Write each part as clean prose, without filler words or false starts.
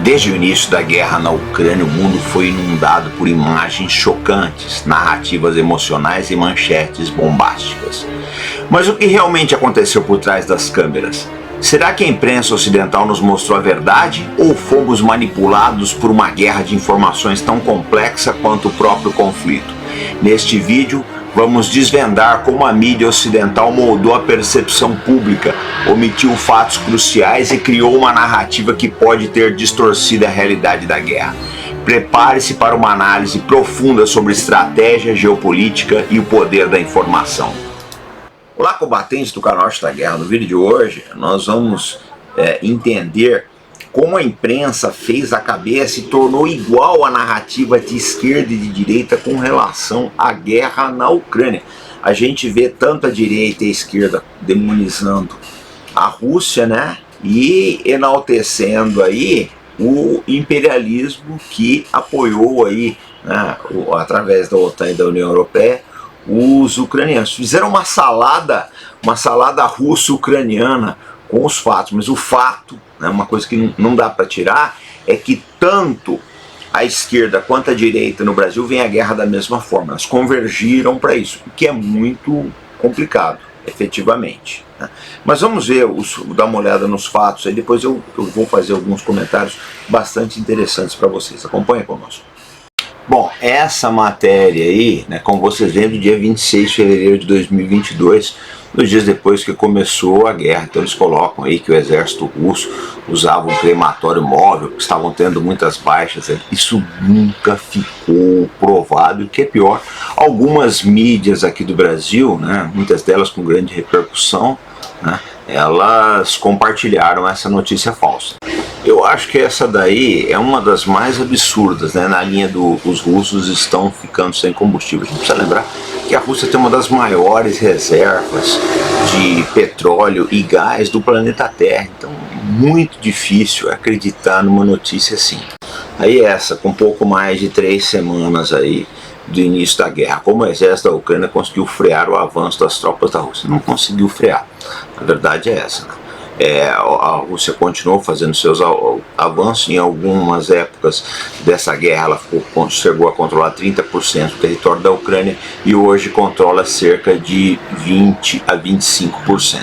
Desde o início da guerra na Ucrânia, o mundo foi inundado por imagens chocantes, narrativas emocionais e manchetes bombásticas. Mas o que realmente aconteceu por trás das câmeras? Será que a imprensa ocidental nos mostrou a verdade ou fomos manipulados por uma guerra de informações tão complexa quanto o próprio conflito? Neste vídeo, vamos desvendar como a mídia ocidental moldou a percepção pública, omitiu fatos cruciais e criou uma narrativa que pode ter distorcido a realidade da guerra. Prepare-se para uma análise profunda sobre estratégia, geopolítica e o poder da informação. Olá, combatentes do canal Arte da Guerra. No vídeo de hoje, nós vamos entender como a imprensa fez a cabeça e tornou igual a narrativa de esquerda e de direita com relação à guerra na Ucrânia. A gente vê tanto a direita e a esquerda demonizando a Rússia, né? E enaltecendo aí o imperialismo que apoiou aí, né, através da OTAN e da União Europeia, os ucranianos. Fizeram uma salada russo-ucraniana com os fatos, mas o fato, né, uma coisa que não dá para tirar, é que tanto a esquerda quanto a direita no Brasil veem a guerra da mesma forma, elas convergiram para isso, o que é muito complicado, efetivamente, né? Mas vamos ver, dar uma olhada nos fatos, aí depois eu vou fazer alguns comentários bastante interessantes para vocês. Acompanhem conosco. Bom, essa matéria aí, né, como vocês veem, do dia 26 de fevereiro de 2022, nos dias depois que começou a guerra. Então eles colocam aí que o exército russo usava um crematório móvel, que estavam tendo muitas baixas. Isso nunca ficou provado, e o que é pior, algumas mídias aqui do Brasil, né, muitas delas com grande repercussão, né, elas compartilharam essa notícia falsa. Eu acho que essa daí é uma das mais absurdas, né? Na linha os russos estão ficando sem combustível. A gente precisa lembrar que a Rússia tem uma das maiores reservas de petróleo e gás do planeta Terra. Então é muito difícil acreditar numa notícia assim. Aí essa, com pouco mais de 3 semanas aí do início da guerra, como o exército da Ucrânia conseguiu frear o avanço das tropas da Rússia? Não conseguiu frear. A verdade é essa, né? A Rússia continuou fazendo seus avanços. Em algumas épocas dessa guerra ela chegou a controlar 30% do território da Ucrânia e hoje controla cerca de 20 a 25%.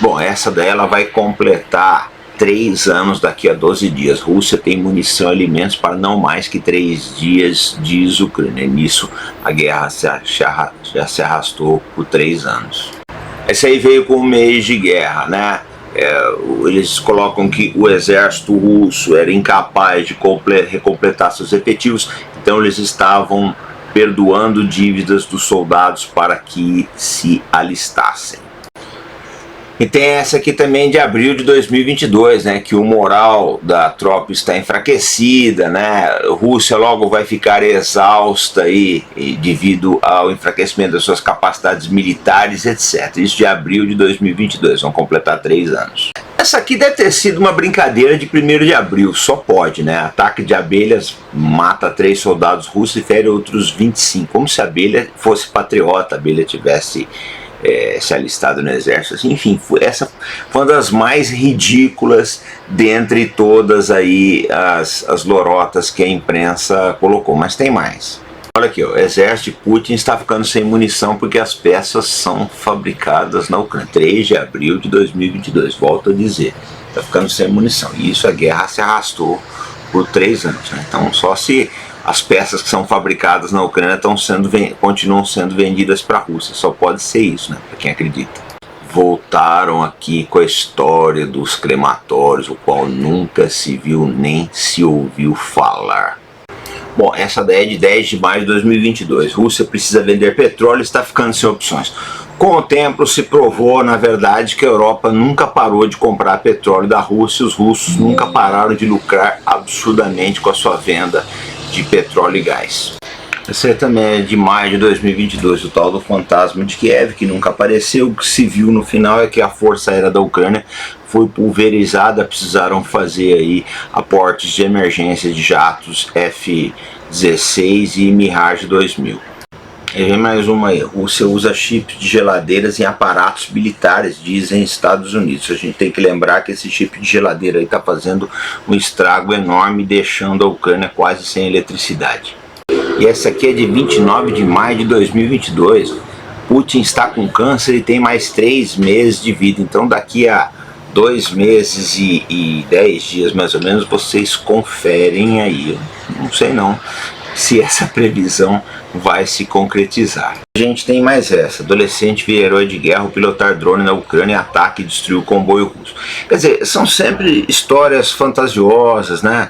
Bom, essa daí ela vai completar 3 anos daqui a 12 dias. Rússia tem munição e alimentos para não mais que 3 dias, diz Ucrânia. Nisso a guerra já se arrastou por 3 anos. Esse aí veio com um mês de guerra, né? Eles colocam que o exército russo era incapaz de recompletar seus efetivos, então eles estavam perdoando dívidas dos soldados para que se alistassem. E tem essa aqui também de abril de 2022, né, que o moral da tropa está enfraquecida, né, a Rússia logo vai ficar exausta aí, devido ao enfraquecimento das suas capacidades militares, etc. Isso de abril de 2022, vão completar 3 anos. Essa aqui deve ter sido uma brincadeira de 1º de abril, só pode, né, ataque de abelhas mata 3 soldados russos e fere outros 25, como se a abelha fosse patriota, a abelha tivesse se alistado no exército, assim, enfim, essa foi uma das mais ridículas dentre todas aí as lorotas que a imprensa colocou, mas tem mais. Olha aqui, ó, o exército de Putin está ficando sem munição porque as peças são fabricadas na Ucrânia. 3 de abril de 2022, volto a dizer, está ficando sem munição, e isso a guerra se arrastou por 3 anos, né? Então só se as peças que são fabricadas na Ucrânia continuam sendo vendidas para a Rússia. Só pode ser isso, né? Para quem acredita. Voltaram aqui com a história dos crematórios, o qual nunca se viu nem se ouviu falar. Bom, essa daí é de 10 de maio de 2022. Rússia precisa vender petróleo e está ficando sem opções. Com o tempo se provou, na verdade, que a Europa nunca parou de comprar petróleo da Rússia. Os russos nunca pararam de lucrar absurdamente com a sua venda de petróleo e gás. Esse aí também é de maio de 2022, o tal do fantasma de Kiev, que nunca apareceu. O que se viu no final é que a Força Aérea da Ucrânia foi pulverizada, precisaram fazer aí aportes de emergência de jatos F-16 e Mirage 2000. E vem mais uma aí. Rússia usa chips de geladeiras em aparatos militares, dizem Estados Unidos. A gente tem que lembrar que esse chip de geladeira aí está fazendo um estrago enorme, deixando a Ucrânia quase sem eletricidade. E essa aqui é de 29 de maio de 2022. Putin está com câncer e tem mais 3 meses de vida. Então daqui a 2 meses e 10 dias mais ou menos vocês conferem aí. Eu não sei não se essa previsão vai se concretizar. A gente tem mais essa. Adolescente vira herói de guerra ao pilotar drone na Ucrânia, ataque e destruiu o comboio russo. Quer dizer, são sempre histórias fantasiosas, né?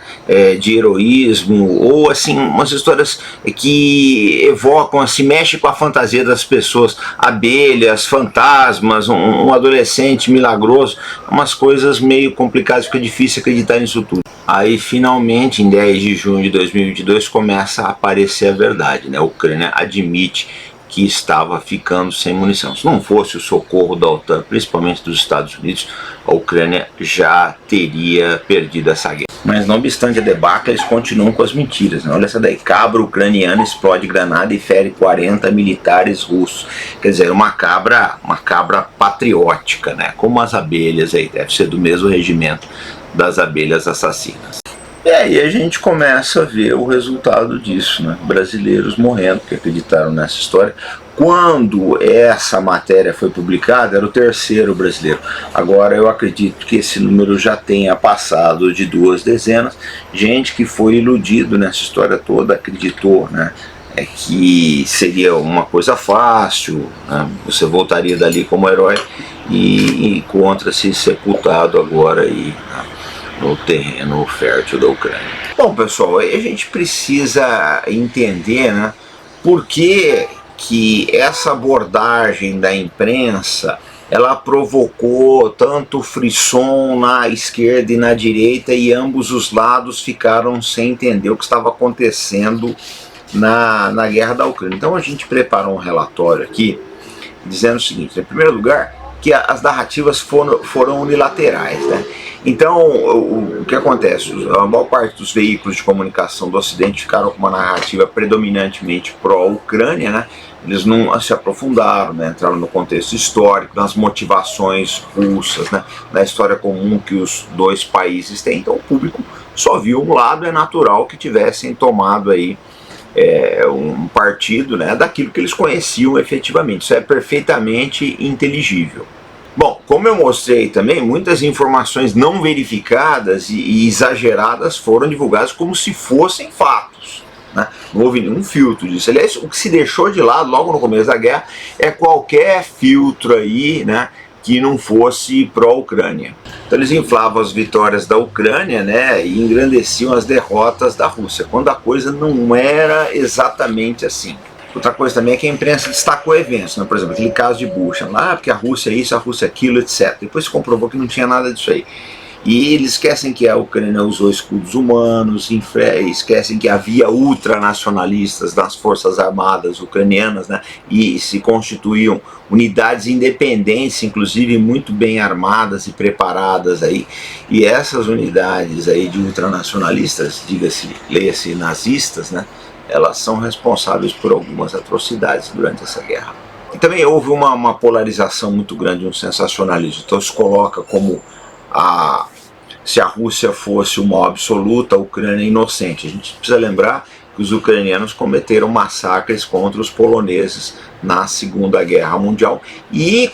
De heroísmo, ou assim, umas histórias que evocam, assim, mexe com a fantasia das pessoas. Abelhas, fantasmas, um adolescente milagroso, umas coisas meio complicadas, fica difícil acreditar nisso tudo. Aí finalmente, em 10 de junho de 2022, começa a aparecer a verdade, né? A Ucrânia admite que estava ficando sem munição. Se não fosse o socorro da OTAN, principalmente dos Estados Unidos, a Ucrânia já teria perdido essa guerra. Mas não obstante a debacle, eles continuam com as mentiras, né? Olha essa daí: cabra ucraniana explode granada e fere 40 militares russos. Quer dizer, uma cabra patriótica, né? Como as abelhas aí, deve ser do mesmo regimento das abelhas assassinas. E aí a gente começa a ver o resultado disso, né? Brasileiros morrendo que acreditaram nessa história. Quando essa matéria foi publicada, era o 3º brasileiro. Agora eu acredito que esse número já tenha passado de 2 dezenas. Gente que foi iludido nessa história toda, acreditou, né? Que seria uma coisa fácil, né? Você voltaria dali como herói e encontra-se sepultado agora aí, né? No terreno fértil da Ucrânia. Bom, pessoal, aí a gente precisa entender, né, por que essa abordagem da imprensa ela provocou tanto frisson na esquerda e na direita, e ambos os lados ficaram sem entender o que estava acontecendo na guerra da Ucrânia. Então a gente preparou um relatório aqui dizendo o seguinte: em primeiro lugar, que as narrativas foram unilaterais, né? Então, o que acontece? A maior parte dos veículos de comunicação do Ocidente ficaram com uma narrativa predominantemente pró-Ucrânia, né? Eles não se aprofundaram, né? Entraram no contexto histórico, nas motivações russas, né? Na história comum que os dois países têm. Então, o público só viu um lado. É natural que tivessem tomado aí um partido, né, daquilo que eles conheciam efetivamente. Isso é perfeitamente inteligível. Bom, como eu mostrei também, muitas informações não verificadas e exageradas foram divulgadas como se fossem fatos, né? Não houve nenhum filtro disso. Aliás, o que se deixou de lado logo no começo da guerra é qualquer filtro aí, né, que não fosse pró-Ucrânia. Então eles inflavam as vitórias da Ucrânia, né, e engrandeciam as derrotas da Rússia, quando a coisa não era exatamente assim. Outra coisa também é que a imprensa destacou eventos, né? Por exemplo, aquele caso de Bucha, lá porque a Rússia é isso, a Rússia é aquilo, etc. Depois se comprovou que não tinha nada disso aí. E eles esquecem que a Ucrânia usou escudos humanos, esquecem que havia ultranacionalistas nas forças armadas ucranianas, né? E se constituíam unidades independentes, inclusive muito bem armadas e preparadas aí. E essas unidades aí de ultranacionalistas, diga-se, leia-se nazistas, né? Elas são responsáveis por algumas atrocidades durante essa guerra. E também houve uma polarização muito grande, um sensacionalismo. Então se coloca como se a Rússia fosse o mal absoluto, a Ucrânia é inocente. A gente precisa lembrar que os ucranianos cometeram massacres contra os poloneses na Segunda Guerra Mundial e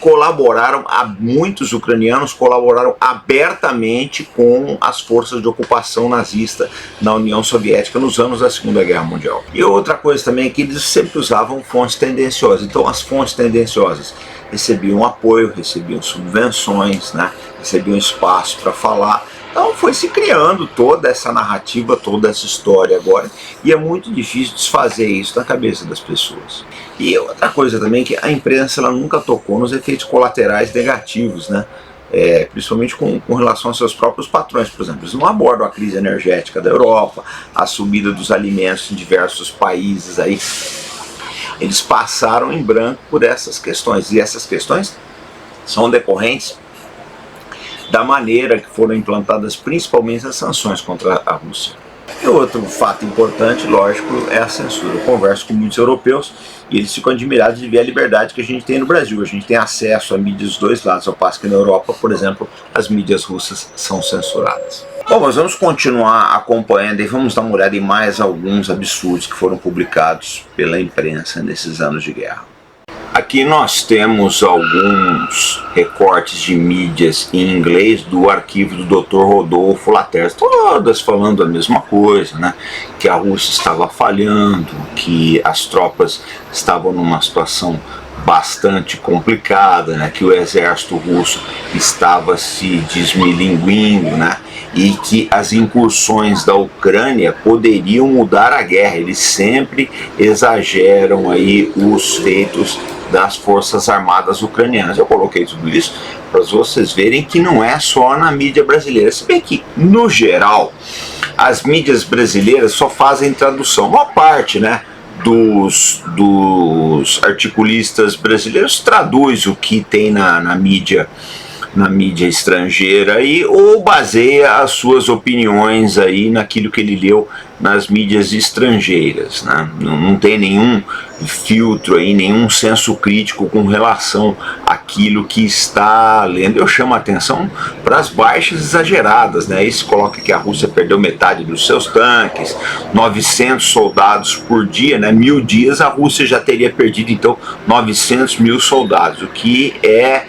muitos ucranianos colaboraram abertamente com as forças de ocupação nazista na União Soviética nos anos da Segunda Guerra Mundial. E outra coisa também é que eles sempre usavam fontes tendenciosas. Então as fontes tendenciosas recebiam apoio, recebiam subvenções, né? Recebiam espaço para falar. Então foi se criando toda essa narrativa, toda essa história agora, e é muito difícil desfazer isso na cabeça das pessoas. E outra coisa também é que a imprensa ela nunca tocou nos efeitos colaterais negativos, né? Principalmente com relação aos seus próprios patrões, por exemplo. Eles não abordam a crise energética da Europa, a subida dos alimentos em diversos países aí. Eles passaram em branco por essas questões, e essas questões são decorrentes da maneira que foram implantadas principalmente as sanções contra a Rússia. E outro fato importante, lógico, é a censura. Eu converso com muitos europeus e eles ficam admirados de ver a liberdade que a gente tem no Brasil. A gente tem acesso a mídias dos dois lados, ao passo que na Europa, por exemplo, as mídias russas são censuradas. Bom, mas vamos continuar acompanhando e vamos dar uma olhada em mais alguns absurdos que foram publicados pela imprensa nesses anos de guerra. Aqui nós temos alguns recortes de mídias em inglês do arquivo do Dr. Rodolfo Laterza, todas falando a mesma coisa, né? Que a Rússia estava falhando, que as tropas estavam numa situação bastante complicada, né? Que o exército russo estava se desmilinguindo, né? E que as incursões da Ucrânia poderiam mudar a guerra. Eles sempre exageram aí os feitos das forças armadas ucranianas. Eu coloquei tudo isso para vocês verem que não é só na mídia brasileira, se bem que, no geral, as mídias brasileiras só fazem tradução. Uma parte, né, dos articulistas brasileiros traduz o que tem na mídia estrangeira aí, ou baseia as suas opiniões aí naquilo que ele leu nas mídias estrangeiras, né? Não tem nenhum filtro aí, nenhum senso crítico com relação àquilo que está lendo. Eu chamo a atenção para as baixas exageradas, né? Aí se coloca que a Rússia perdeu metade dos seus tanques, 900 soldados por dia, né? 1000 dias a Rússia já teria perdido então 900 mil soldados, o que é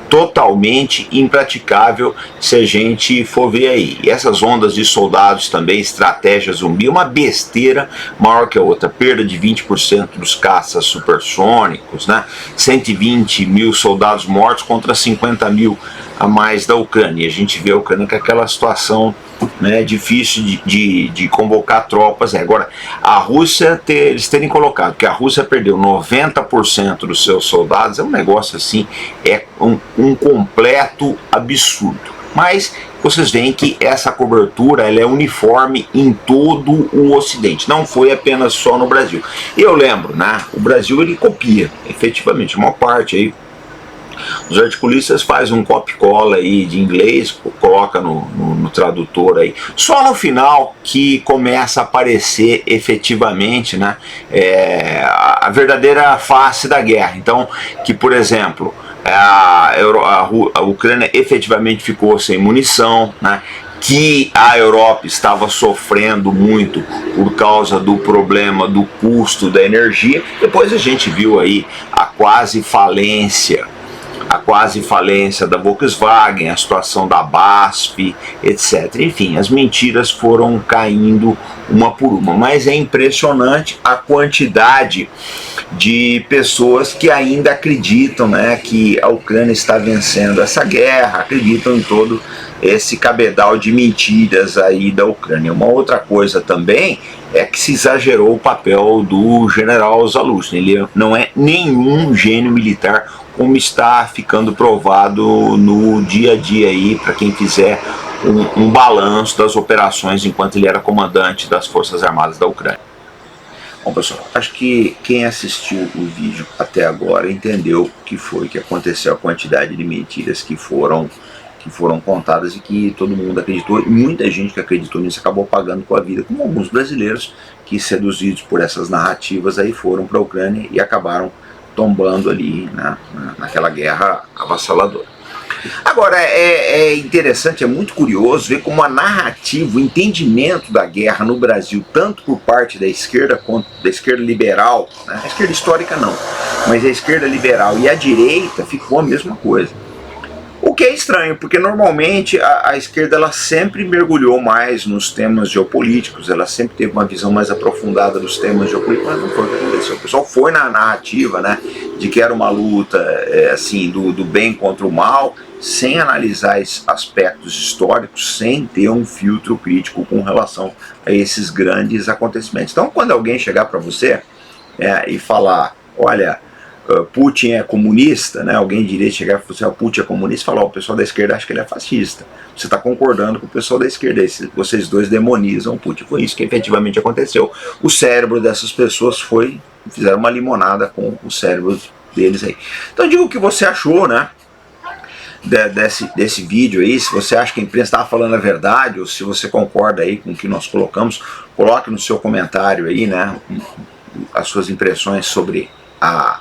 totalmente impraticável se a gente for ver aí. E essas ondas de soldados também, estratégia zumbi, uma besteira maior que a outra. Perda de 20% dos caças supersônicos, né? 120 mil soldados mortos contra 50 mil a mais da Ucrânia. E a gente vê a Ucrânia com aquela situação, né, difícil de convocar tropas. Agora, a Rússia, eles terem colocado que a Rússia perdeu 90% dos seus soldados, é um negócio assim, é um completo absurdo. Mas vocês veem que essa cobertura ela é uniforme em todo o Ocidente, não foi apenas só no Brasil. E eu lembro, né, o Brasil ele copia, efetivamente, uma parte aí. Os articulistas fazem um copy-cola aí de inglês, coloca no tradutor aí. Só no final que começa a aparecer efetivamente, né, a verdadeira face da guerra. Então, que por exemplo, a Ucrânia efetivamente ficou sem munição, né, que a Europa estava sofrendo muito por causa do problema do custo da energia. Depois a gente viu aí a quase falência da Volkswagen, a situação da BASF, etc. Enfim, as mentiras foram caindo uma por uma, mas é impressionante a quantidade de pessoas que ainda acreditam, né, que a Ucrânia está vencendo essa guerra, acreditam em todo esse cabedal de mentiras aí da Ucrânia. Uma outra coisa também é que se exagerou o papel do general Zaluzhny. Ele não é nenhum gênio militar, como está ficando provado no dia a dia aí, para quem fizer um balanço das operações enquanto ele era comandante das Forças Armadas da Ucrânia. Bom, pessoal, acho que quem assistiu o vídeo até agora entendeu o que foi que aconteceu, a quantidade de mentiras que foram contadas e que todo mundo acreditou, e muita gente que acreditou nisso acabou pagando com a vida, como alguns brasileiros que, seduzidos por essas narrativas, aí foram para a Ucrânia e acabaram tombando ali naquela guerra avassaladora. Agora, é interessante, é muito curioso ver como a narrativa, o entendimento da guerra no Brasil, tanto por parte da esquerda quanto da esquerda liberal, né? A esquerda histórica não, mas a esquerda liberal e a direita ficou a mesma coisa. O que é estranho, porque normalmente a esquerda ela sempre mergulhou mais nos temas geopolíticos, ela sempre teve uma visão mais aprofundada dos temas geopolíticos, mas não foi o que aconteceu. O pessoal foi na narrativa, né, de que era uma luta assim, do bem contra o mal, sem analisar aspectos históricos, sem ter um filtro crítico com relação a esses grandes acontecimentos. Então, quando alguém chegar para você e falar, olha, Putin é comunista, né? Alguém de direita chegar e falar, Putin é comunista, e falar, o pessoal da esquerda acha que ele é fascista. Você está concordando com o pessoal da esquerda, vocês dois demonizam o Putin. Foi isso que efetivamente aconteceu. O cérebro dessas pessoas fizeram uma limonada com o cérebro deles aí. Então diga o que você achou, né? desse vídeo aí, se você acha que a imprensa estava falando a verdade, ou se você concorda aí com o que nós colocamos, coloque no seu comentário aí, né, as suas impressões sobre a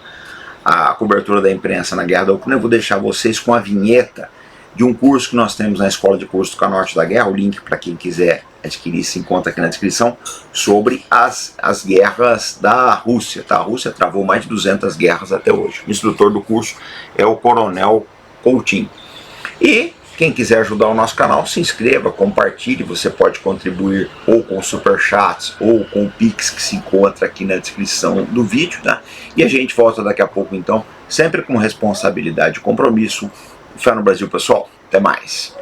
cobertura da imprensa na Guerra da Ucrânia. Eu vou deixar vocês com a vinheta de um curso que nós temos na Escola de Curso do Canorte da Guerra. O link para quem quiser adquirir se encontra aqui na descrição, sobre as guerras da Rússia. Tá? A Rússia travou mais de 200 guerras até hoje. O instrutor do curso é o Coronel Coutinho. E quem quiser ajudar o nosso canal, se inscreva, compartilhe. Você pode contribuir ou com superchats ou com o Pix que se encontra aqui na descrição do vídeo. Tá? E a gente volta daqui a pouco, então, sempre com responsabilidade e compromisso. Fé no Brasil, pessoal. Até mais.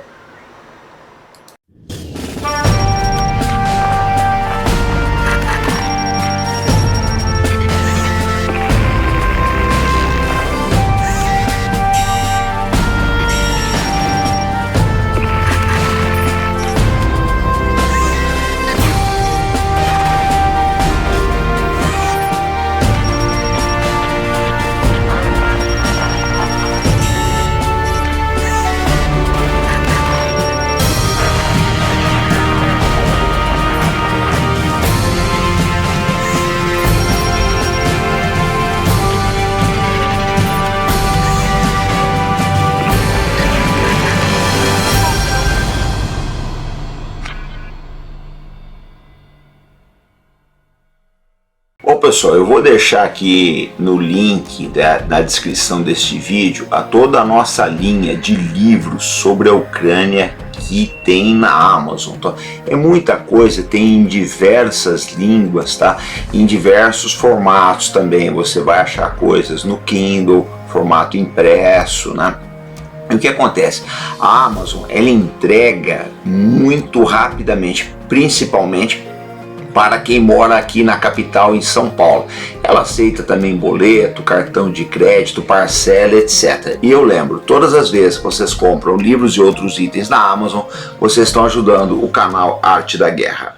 Bom, pessoal, eu vou deixar aqui no link da descrição deste vídeo toda a nossa linha de livros sobre a Ucrânia que tem na Amazon. Tá? É muita coisa, tem em diversas línguas, tá? Em diversos formatos também. Você vai achar coisas no Kindle, formato impresso, né? E o que acontece? A Amazon, ela entrega muito rapidamente, principalmente para quem mora aqui na capital, em São Paulo. Ela aceita também boleto, cartão de crédito, parcela, etc. E eu lembro, todas as vezes que vocês compram livros e outros itens na Amazon, vocês estão ajudando o canal Arte da Guerra.